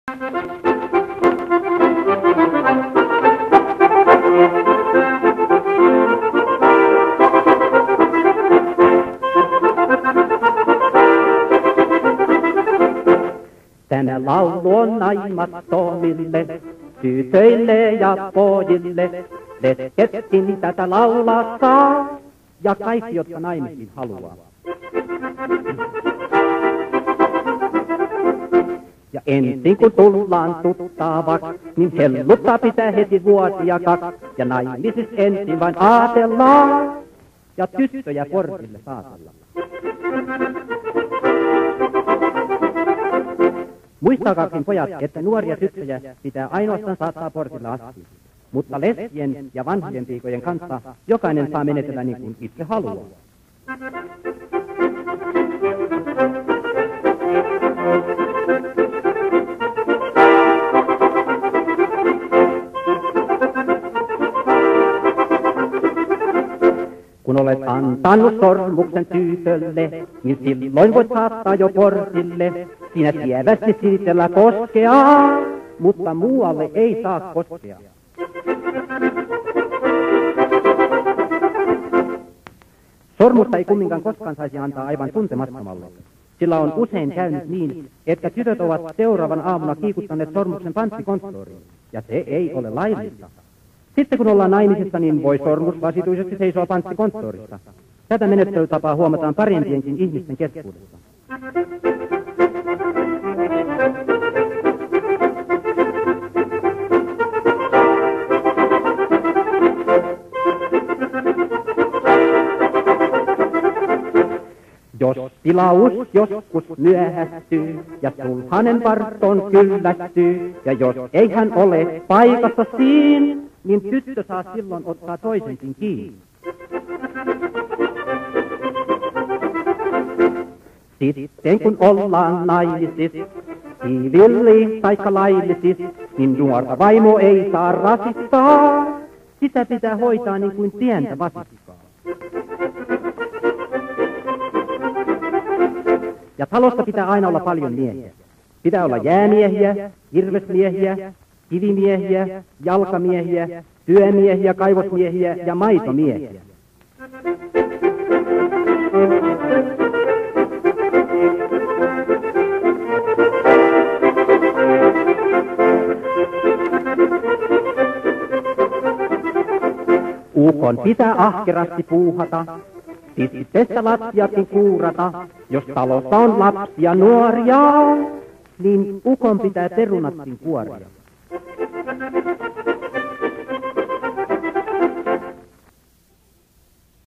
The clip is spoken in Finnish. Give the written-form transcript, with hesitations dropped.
Tänä laulu on naimattomille, tytöille ja pojille. Letketkin tätä laulaa saa, ja kaikki, jotka naimisiin haluaa. Ja ensin kun tullaan tuttavaksi, niin helluttaa pitää heti vuosia kaksi. Ja naimisissa ensin vain aatellaan, ja tyttöjä portille saatellaan. Muistakaakin pojat, että nuoria tyttöjä pitää ainoastaan saattaa portilla asti. Mutta lesbien ja vanhojen piikojen kanssa jokainen saa menetellä niin kuin itse haluaa. Kun olet antanut sormuksen tytölle, niin silloin voit saattaa jo portille. Siinä sievästi siitellä koskea, mutta muualle ei saa koskea. Sormusta ei kumminkaan koskaan saisi antaa aivan tuntemattomalle. Sillä on usein käynyt niin, että tytöt ovat seuraavan aamuna kiikuttaneet sormuksen panttikonttoriin, ja se ei ole laillista. Sitten kun ollaan naimisissa, niin voi sormus vasituisesti seisoa panttikonttorissa. Tätä menettelytapaa huomataan parempienkin ihmisten keskuudessa. Jos tilaus joskus myöhästyy ja sulhanen varttoon kyllästyy, ja jos ei hän ole paikassa siinä, niin tyttö saa silloin ottaa toisenkin kiinni. Sitten kun ollaan naimisissa, sivilli taikka laillisissa, niin nuorta vaimo ei saa rasittaa. Sitä pitää hoitaa niin kuin pientä vasikkaa. Ja talossa pitää aina olla paljon miehiä. Pitää olla jäämiehiä, kirvesmiehiä, kivimiehiä, jalkamiehiä, työmiehiä, kaivosmiehiä ja maitomiehiä. Ukon pitää ahkerasti puuhata, tissistä lattiakin kuurata. Jos talossa on lapsia nuoria, niin ukon pitää perunatkin kuoria.